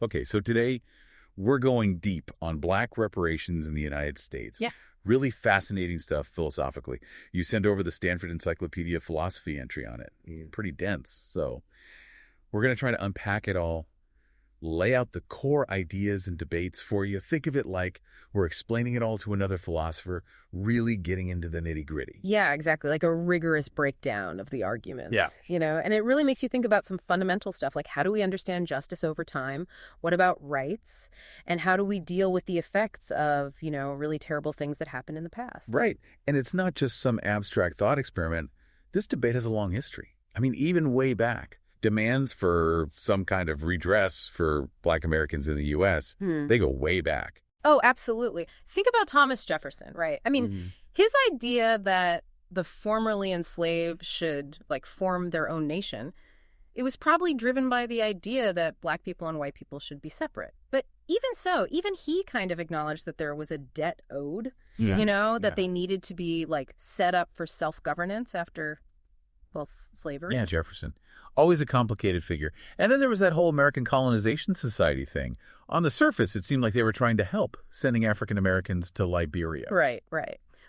Okay, so today we're going deep on Black reparations in the United States. Yeah. Really fascinating stuff philosophically. You sent over the Stanford Encyclopedia philosophy entry on it. Pretty dense. So we're going to try to unpack it all, lay out the core ideas and debates for you. Think of it like we're explaining it all to another philosopher, really getting into the nitty-gritty. Yeah, exactly. Like a rigorous breakdown of the arguments. Yeah. And it really makes you think about some fundamental stuff, like how do we understand justice over time? What about rights? And how do we deal with the effects of, really terrible things that happened in the past? Right. And it's not just some abstract thought experiment. This debate has a long history. I mean, even way back. Demands for some kind of redress for Black Americans in the U.S., they go way back. Oh, absolutely. Think about Thomas Jefferson, right? I mean, his idea that the formerly enslaved should, form their own nation, it was probably driven by the idea that Black people and white people should be separate. But even so, even he kind of acknowledged that there was a debt owed, that they needed to be, set up for self-governance after, slavery. Yeah, Jefferson. Always a complicated figure. And then there was that whole American Colonization Society thing. On the surface, it seemed like they were trying to help, sending African Americans to Liberia. Right.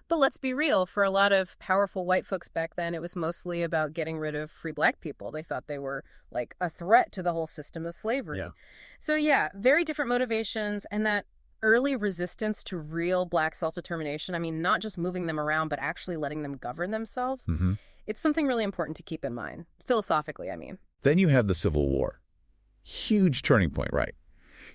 But let's be real, for a lot of powerful white folks back then, it was mostly about getting rid of free Black people. They thought they were, a threat to the whole system of slavery. Yeah. So, very different motivations, and that early resistance to real Black self-determination, I mean, not just moving them around, but actually letting them govern themselves. It's something really important to keep in mind, philosophically, I mean. Then you have the Civil War. Huge turning point, right?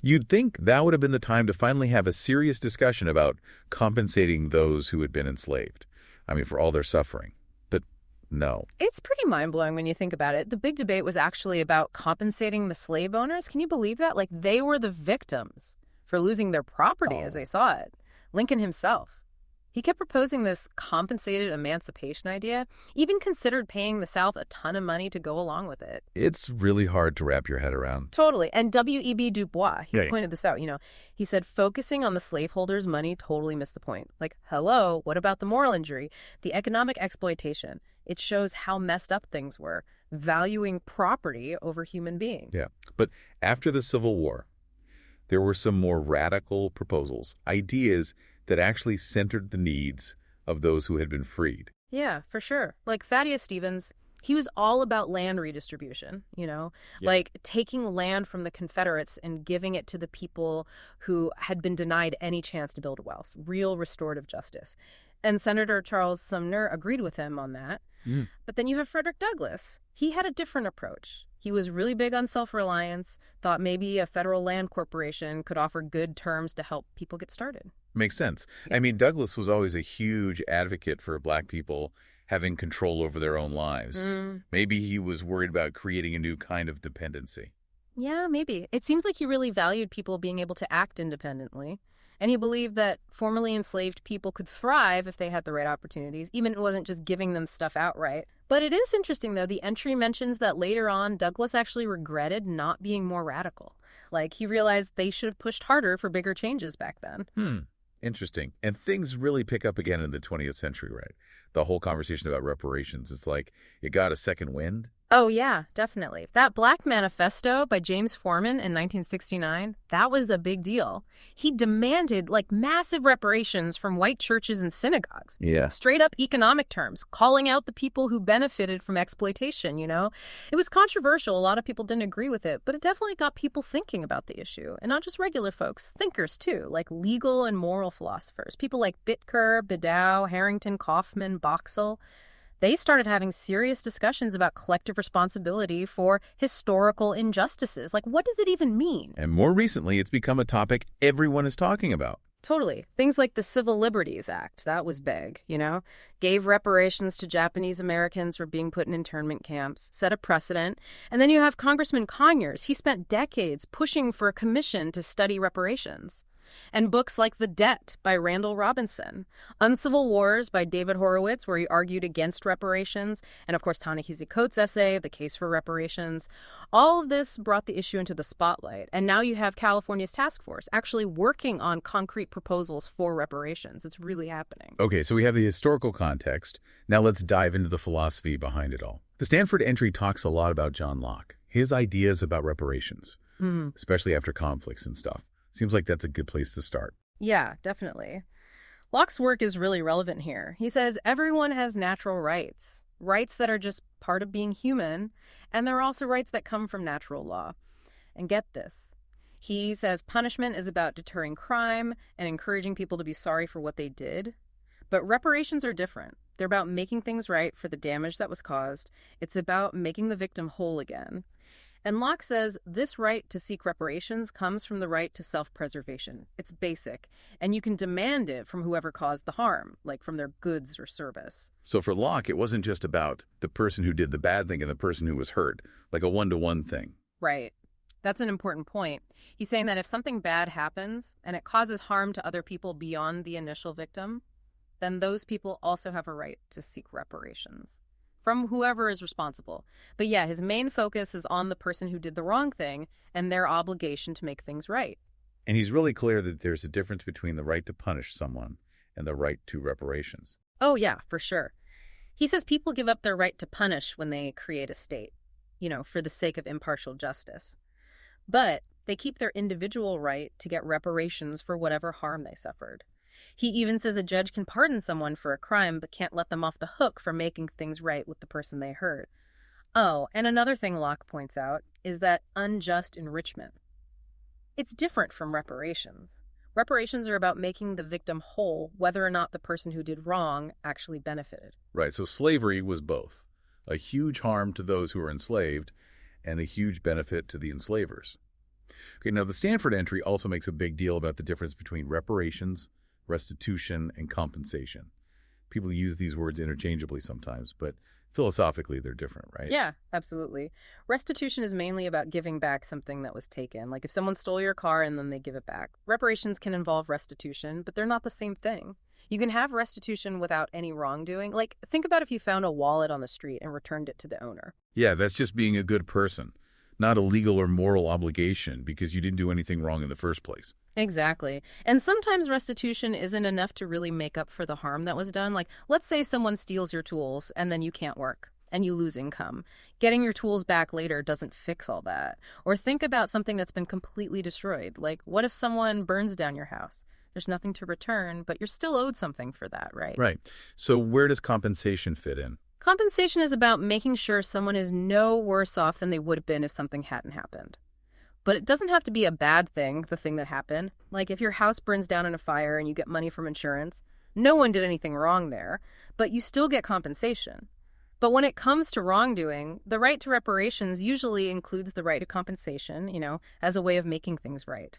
You'd think that would have been the time to finally have a serious discussion about compensating those who had been enslaved. I mean, for all their suffering. But no. It's pretty mind-blowing when you think about it. The big debate was actually about compensating the slave owners. Can you believe that? They were the victims for losing their property as they saw it. Lincoln himself. He kept proposing this compensated emancipation idea, even considered paying the South a ton of money to go along with it. It's really hard to wrap your head around. Totally. And W.E.B. Du Bois, he pointed this out, he said focusing on the slaveholders' money totally missed the point. Hello, what about the moral injury? The economic exploitation. It shows how messed up things were, valuing property over human beings. Yeah. But after the Civil War, there were some more radical proposals, ideas that actually centered the needs of those who had been freed. Yeah, for sure. Thaddeus Stevens, he was all about land redistribution, taking land from the Confederates and giving it to the people who had been denied any chance to build wealth, real restorative justice. And Senator Charles Sumner agreed with him on that. But then you have Frederick Douglass. He had a different approach. He was really big on self-reliance, thought maybe a federal land corporation could offer good terms to help people get started. Makes sense. Yeah. I mean, Douglass was always a huge advocate for Black people having control over their own lives. Maybe he was worried about creating a new kind of dependency. Yeah, maybe. It seems like he really valued people being able to act independently. And he believed that formerly enslaved people could thrive if they had the right opportunities, even if it wasn't just giving them stuff outright. But it is interesting, though, the entry mentions that later on, Douglass actually regretted not being more radical. He realized they should have pushed harder for bigger changes back then. Interesting. And things really pick up again in the 20th century, right? The whole conversation about reparations, it's like it got a second wind. Oh, yeah, definitely. That Black Manifesto by James Forman in 1969, that was a big deal. He demanded, massive reparations from white churches and synagogues. Yeah. Straight up economic terms, calling out the people who benefited from exploitation, It was controversial. A lot of people didn't agree with it, but it definitely got people thinking about the issue. And not just regular folks, thinkers too, like legal and moral philosophers. People like Bitker, Beddow, Harrington, Kaufman, Boxall. They started having serious discussions about collective responsibility for historical injustices. What does it even mean? And more recently, it's become a topic everyone is talking about. Totally. Things like the Civil Liberties Act, that was big, Gave reparations to Japanese Americans for being put in internment camps, set a precedent. And then you have Congressman Conyers. He spent decades pushing for a commission to study reparations. And books like The Debt by Randall Robinson, Uncivil Wars by David Horowitz, where he argued against reparations, and of course Ta-Nehisi Coates' essay, The Case for Reparations. All of this brought the issue into the spotlight, and now you have California's task force actually working on concrete proposals for reparations. It's really happening. Okay, so we have the historical context. Now let's dive into the philosophy behind it all. The Stanford entry talks a lot about John Locke, his ideas about reparations. especially after conflicts and stuff. Seems like that's a good place to start. Yeah, definitely. Locke's work is really relevant here. He says everyone has natural rights, rights that are just part of being human, and there are also rights that come from natural law. And get this. He says punishment is about deterring crime and encouraging people to be sorry for what they did. But reparations are different. They're about making things right for the damage that was caused. It's about making the victim whole again. And Locke says this right to seek reparations comes from the right to self-preservation. It's basic, and you can demand it from whoever caused the harm, like from their goods or service. So for Locke, it wasn't just about the person who did the bad thing and the person who was hurt, like a one-to-one thing. Right. That's an important point. He's saying that if something bad happens and it causes harm to other people beyond the initial victim, then those people also have a right to seek reparations from whoever is responsible. But yeah, his main focus is on the person who did the wrong thing and their obligation to make things right. And he's really clear that there's a difference between the right to punish someone and the right to reparations. Oh yeah, for sure. He says people give up their right to punish when they create a state, for the sake of impartial justice. But they keep their individual right to get reparations for whatever harm they suffered. He even says a judge can pardon someone for a crime but can't let them off the hook for making things right with the person they hurt. Oh, and another thing Locke points out is that unjust enrichment. It's different from reparations. Reparations are about making the victim whole, whether or not the person who did wrong actually benefited. Right, so slavery was both a huge harm to those who were enslaved and a huge benefit to the enslavers. Okay, now the Stanford entry also makes a big deal about the difference between reparations, restitution, and compensation. People use these words interchangeably sometimes, but philosophically they're different, right? Yeah, absolutely. Restitution is mainly about giving back something that was taken. Like if someone stole your car and then they give it back. Reparations can involve restitution, but they're not the same thing. You can have restitution without any wrongdoing. Like, think about if you found a wallet on the street and returned it to the owner. Yeah, that's just being a good person, not a legal or moral obligation because you didn't do anything wrong in the first place. Exactly. And sometimes restitution isn't enough to really make up for the harm that was done. Like, let's say someone steals your tools and then you can't work and you lose income. Getting your tools back later doesn't fix all that. Or think about something that's been completely destroyed. Like, what if someone burns down your house? There's nothing to return, but you're still owed something for that, right? Right. So where does compensation fit in? Compensation is about making sure someone is no worse off than they would have been if something hadn't happened. But it doesn't have to be a bad thing, the thing that happened. Like if your house burns down in a fire and you get money from insurance, no one did anything wrong there, but you still get compensation. But when it comes to wrongdoing, the right to reparations usually includes the right to compensation, as a way of making things right.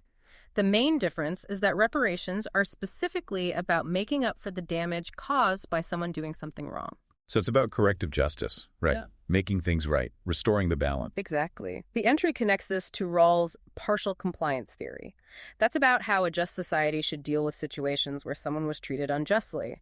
The main difference is that reparations are specifically about making up for the damage caused by someone doing something wrong. So it's about corrective justice, right? Yeah. Making things right, restoring the balance. Exactly. The entry connects this to Rawls' partial compliance theory. That's about how a just society should deal with situations where someone was treated unjustly.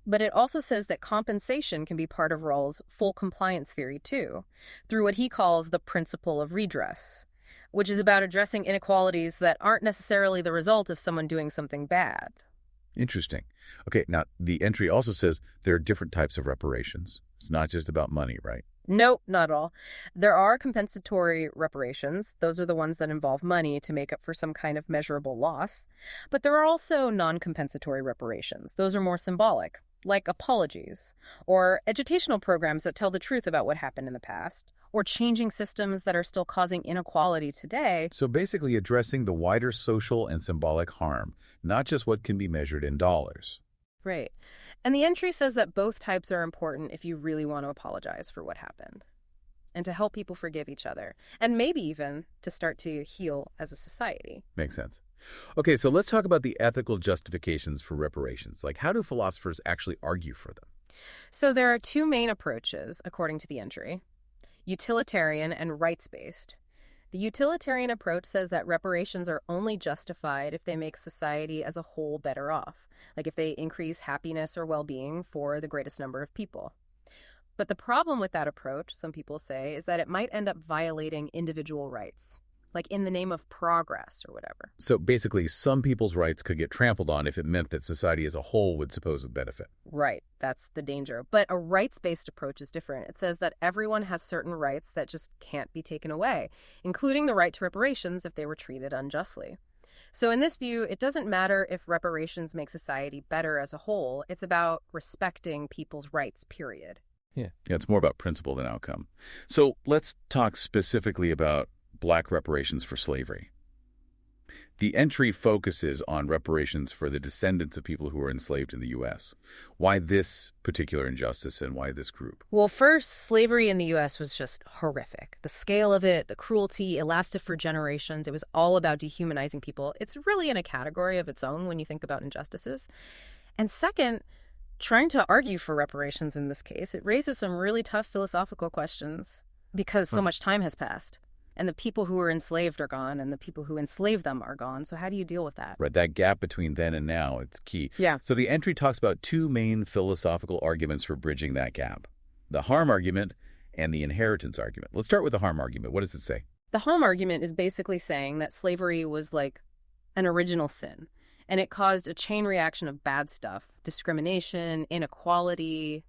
But it also says that compensation can be part of Rawls' full compliance theory too, through what he calls the principle of redress, which is about addressing inequalities that aren't necessarily the result of someone doing something bad. Interesting. Okay, now the entry also says there are different types of reparations. It's not just about money, right? Nope, not at all. There are compensatory reparations. Those are the ones that involve money to make up for some kind of measurable loss. But there are also non-compensatory reparations. Those are more symbolic, like apologies, or educational programs that tell the truth about what happened in the past, or changing systems that are still causing inequality today. So basically addressing the wider social and symbolic harm, not just what can be measured in dollars. Right. And the entry says that both types are important if you really want to apologize for what happened and to help people forgive each other, and maybe even to start to heal as a society. Makes sense. Okay, so let's talk about the ethical justifications for reparations. Like, how do philosophers actually argue for them? So there are two main approaches, according to the entry: utilitarian and rights-based. The utilitarian approach says that reparations are only justified if they make society as a whole better off, like if they increase happiness or well-being for the greatest number of people. But the problem with that approach, some people say, is that it might end up violating individual rights. like in the name of progress or whatever. So basically, some people's rights could get trampled on if it meant that society as a whole would supposedly benefit. Right, that's the danger. But a rights-based approach is different. It says that everyone has certain rights that just can't be taken away, including the right to reparations if they were treated unjustly. So in this view, it doesn't matter if reparations make society better as a whole. It's about respecting people's rights, period. Yeah, it's more about principle than outcome. So let's talk specifically about Black reparations for slavery. The entry focuses on reparations for the descendants of people who were enslaved in the U.S. Why this particular injustice and why this group? Well, first, slavery in the U.S. was just horrific. The scale of it, the cruelty, it lasted for generations. It was all about dehumanizing people. It's really in a category of its own when you think about injustices. And second, trying to argue for reparations in this case, it raises some really tough philosophical questions because so much time has passed. And the people who were enslaved are gone, and the people who enslaved them are gone. So how do you deal with that? Right, that gap between then and now, it's key. Yeah. So the entry talks about two main philosophical arguments for bridging that gap. The harm argument and the inheritance argument. Let's start with the harm argument. What does it say? The harm argument is basically saying that slavery was like an original sin, and it caused a chain reaction of bad stuff, discrimination, inequality,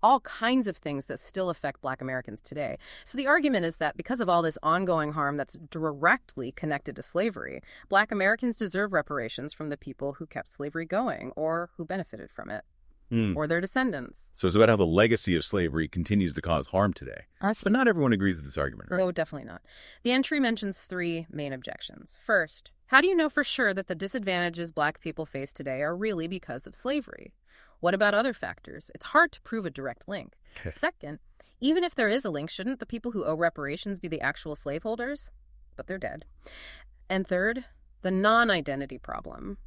all kinds of things that still affect Black Americans today. So the argument is that because of all this ongoing harm that's directly connected to slavery, Black Americans deserve reparations from the people who kept slavery going or who benefited from it, or their descendants. So it's about how the legacy of slavery continues to cause harm today. But not everyone agrees with this argument, right? No, definitely not. The entry mentions three main objections. First, how do you know for sure that the disadvantages Black people face today are really because of slavery? What about other factors? It's hard to prove a direct link. Second, even if there is a link, shouldn't the people who owe reparations be the actual slaveholders? But they're dead. And third, the non-identity problem.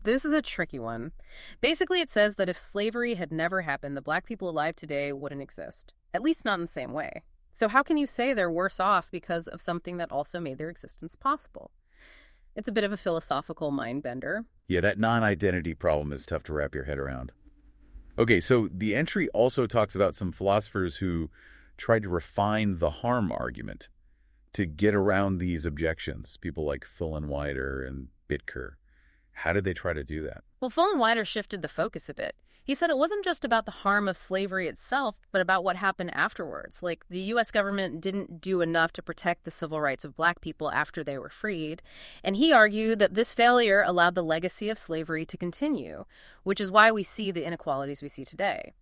This is a tricky one. Basically, it says that if slavery had never happened, the Black people alive today wouldn't exist, at least not in the same way. So how can you say they're worse off because of something that also made their existence possible? It's a bit of a philosophical mind bender. Yeah, that non-identity problem is tough to wrap your head around. Okay, so the entry also talks about some philosophers who tried to refine the harm argument to get around these objections, people like Fullenwider and Bitker. How did they try to do that? Well, Fullenwider shifted the focus a bit. He said it wasn't just about the harm of slavery itself, but about what happened afterwards. Like, the U.S. government didn't do enough to protect the civil rights of Black people after they were freed. And he argued that this failure allowed the legacy of slavery to continue, which is why we see the inequalities we see today.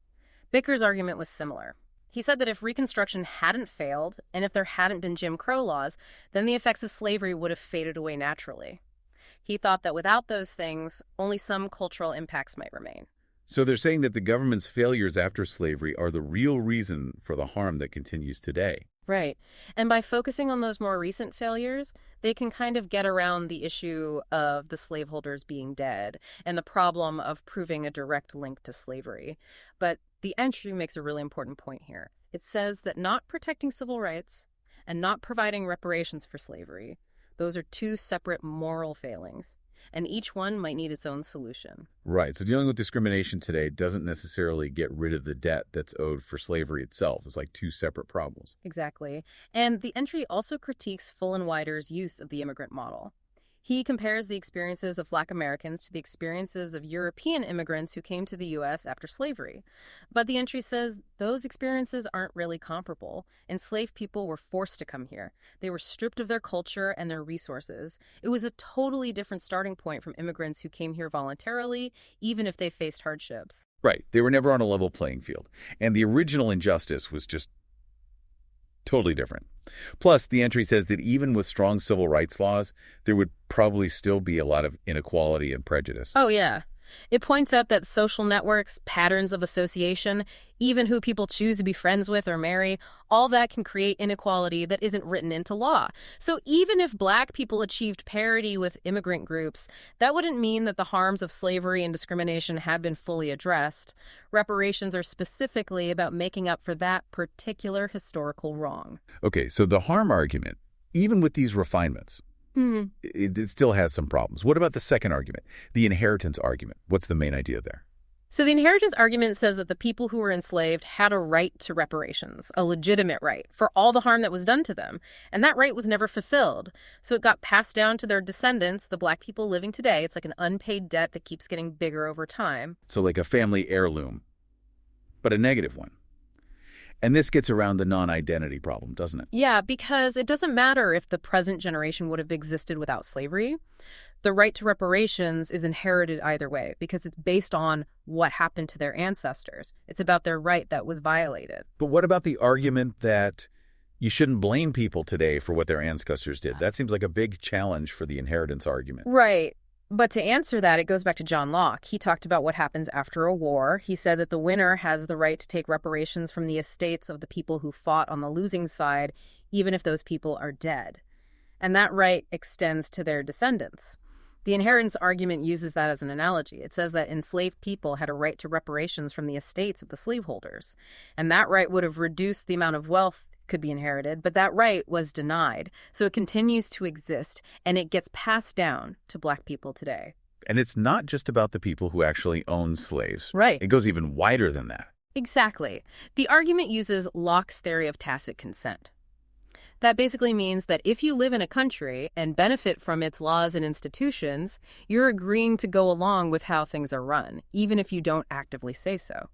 Bicker's argument was similar. He said that if Reconstruction hadn't failed, and if there hadn't been Jim Crow laws, then the effects of slavery would have faded away naturally. He thought that without those things, only some cultural impacts might remain. So they're saying that the government's failures after slavery are the real reason for the harm that continues today. Right. And by focusing on those more recent failures, they can kind of get around the issue of the slaveholders being dead and the problem of proving a direct link to slavery. But the entry makes a really important point here. It says that not protecting civil rights and not providing reparations for slavery, those are two separate moral failings, and each one might need its own solution. Right. So dealing with discrimination today doesn't necessarily get rid of the debt that's owed for slavery itself. It's like two separate problems. Exactly. And the entry also critiques Fullenwider's use of the immigrant model. He compares the experiences of Black Americans to the experiences of European immigrants who came to the U.S. after slavery. But the entry says those experiences aren't really comparable. Enslaved people were forced to come here. They were stripped of their culture and their resources. It was a totally different starting point from immigrants who came here voluntarily, even if they faced hardships. Right. They were never on a level playing field. And the original injustice was just totally different. Plus, the entry says that even with strong civil rights laws, there would probably still be a lot of inequality and prejudice. Oh, yeah. It points out that social networks, patterns of association, even who people choose to be friends with or marry, all that can create inequality that isn't written into law. So even if Black people achieved parity with immigrant groups, that wouldn't mean that the harms of slavery and discrimination had been fully addressed. Reparations are specifically about making up for that particular historical wrong. Okay, so the harm argument, even with these refinements, it still has some problems. What about the second argument, the inheritance argument? What's the main idea there? So the inheritance argument says that the people who were enslaved had a right to reparations, a legitimate right, for all the harm that was done to them. And that right was never fulfilled. So it got passed down to their descendants, the black people living today. It's like an unpaid debt that keeps getting bigger over time. So like a family heirloom, but a negative one. And this gets around the non-identity problem, doesn't it? Yeah, because it doesn't matter if the present generation would have existed without slavery. The right to reparations is inherited either way because it's based on what happened to their ancestors. It's about their right that was violated. But what about the argument that you shouldn't blame people today for what their ancestors did? That seems like a big challenge for the inheritance argument. Right. But to answer that, it goes back to John Locke. He talked about what happens after a war. He said that the winner has the right to take reparations from the estates of the people who fought on the losing side, even if those people are dead. And that right extends to their descendants. The inheritance argument uses that as an analogy. It says that enslaved people had a right to reparations from the estates of the slaveholders. And that right would have reduced the amount of wealth could be inherited, but that right was denied. So it continues to exist, and it gets passed down to black people today. And it's not just about the people who actually own slaves. Right. It goes even wider than that. Exactly. The argument uses Locke's theory of tacit consent. That basically means that if you live in a country and benefit from its laws and institutions, you're agreeing to go along with how things are run, even if you don't actively say so.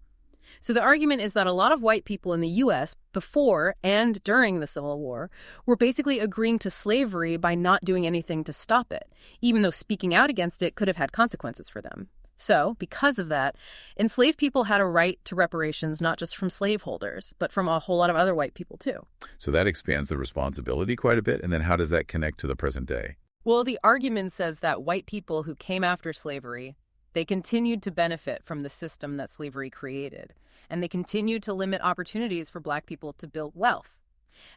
So the argument is that a lot of white people in the U.S. before and during the Civil War were basically agreeing to slavery by not doing anything to stop it, even though speaking out against it could have had consequences for them. So, because of that, enslaved people had a right to reparations not just from slaveholders, but from a whole lot of other white people too. So that expands the responsibility quite a bit. And then how does that connect to the present day? Well, the argument says that white people who came after slavery, they continued to benefit from the system that slavery created, and they continued to limit opportunities for black people to build wealth.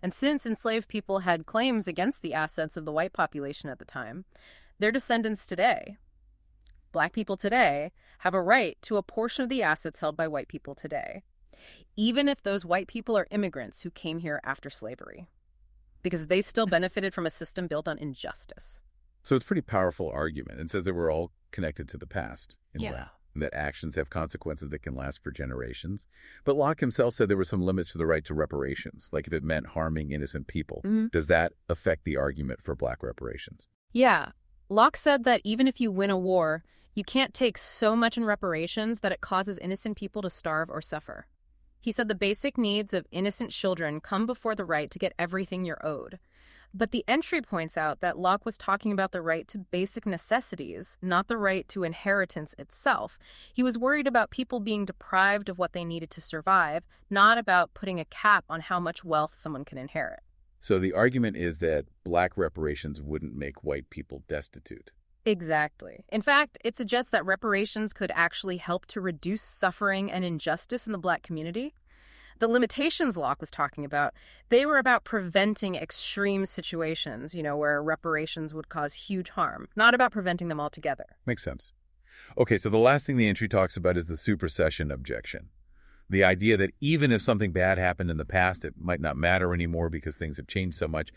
And since enslaved people had claims against the assets of the white population at the time, their descendants today, black people today, have a right to a portion of the assets held by white people today, even if those white people are immigrants who came here after slavery, because they still benefited from a system built on injustice. So it's a pretty powerful argument. It says that we're all connected to the past in a way, Yeah. and that actions have consequences that can last for generations. But Locke himself said there were some limits to the right to reparations, like if it meant harming innocent people. Mm-hmm. Does that affect the argument for black reparations? Yeah. Locke said that even if you win a war, you can't take so much in reparations that it causes innocent people to starve or suffer. He said the basic needs of innocent children come before the right to get everything you're owed. But the entry points out that Locke was talking about the right to basic necessities, not the right to inheritance itself. He was worried about people being deprived of what they needed to survive, not about putting a cap on how much wealth someone can inherit. So the argument is that black reparations wouldn't make white people destitute. Exactly. In fact, it suggests that reparations could actually help to reduce suffering and injustice in the black community. The limitations Locke was talking about, they were about preventing extreme situations, where reparations would cause huge harm, not about preventing them altogether. Makes sense. Okay, so the last thing the entry talks about is the supersession objection. The idea that even if something bad happened in the past, it might not matter anymore because things have changed so much.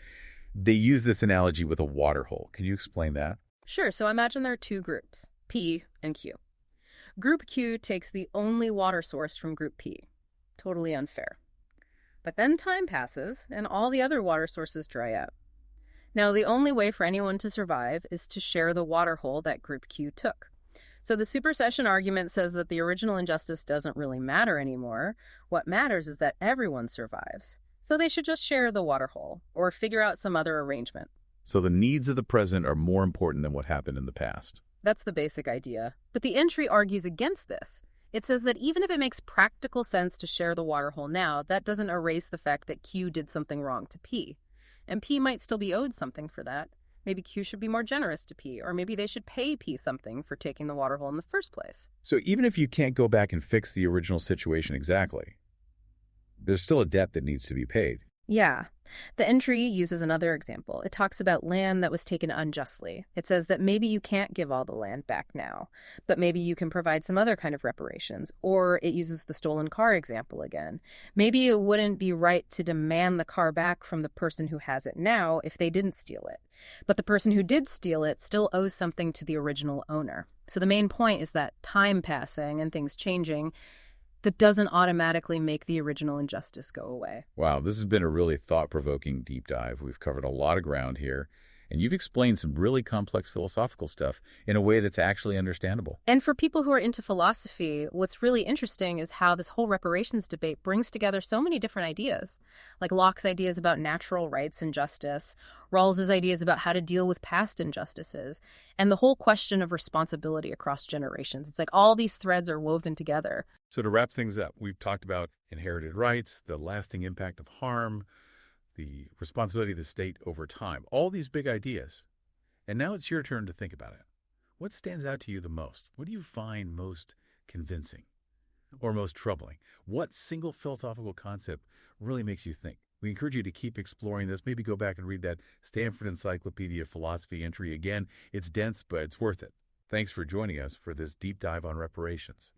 They use this analogy with a water hole. Can you explain that? Sure, so imagine there are two groups, P and Q. Group Q takes the only water source from Group P. Totally unfair. But then time passes, and all the other water sources dry up. Now, the only way for anyone to survive is to share the water hole that Group Q took. So the supersession argument says that the original injustice doesn't really matter anymore. What matters is that everyone survives. So they should just share the water hole, or figure out some other arrangement. So the needs of the present are more important than what happened in the past. That's the basic idea. But the entry argues against this. It says that even if it makes practical sense to share the water hole now, that doesn't erase the fact that Q did something wrong to P. And P might still be owed something for that. Maybe Q should be more generous to P, or maybe they should pay P something for taking the water hole in the first place. So even if you can't go back and fix the original situation exactly, there's still a debt that needs to be paid. Yeah. The entry uses another example. It talks about land that was taken unjustly. It says that maybe you can't give all the land back now, but maybe you can provide some other kind of reparations. Or it uses the stolen car example again. Maybe it wouldn't be right to demand the car back from the person who has it now if they didn't steal it. But the person who did steal it still owes something to the original owner. So the main point is that time passing and things changing, that doesn't automatically make the original injustice go away. Wow, this has been a really thought-provoking deep dive. We've covered a lot of ground here, and you've explained some really complex philosophical stuff in a way that's actually understandable. And for people who are into philosophy, what's really interesting is how this whole reparations debate brings together so many different ideas, like Locke's ideas about natural rights and justice, Rawls's ideas about how to deal with past injustices, and the whole question of responsibility across generations. It's like all these threads are woven together. So to wrap things up, we've talked about inherited rights, the lasting impact of harm, the responsibility of the state over time, all these big ideas. And now it's your turn to think about it. What stands out to you the most? What do you find most convincing or most troubling? What single philosophical concept really makes you think? We encourage you to keep exploring this. Maybe go back and read that Stanford Encyclopedia of Philosophy entry again. It's dense, but it's worth it. Thanks for joining us for this deep dive on reparations.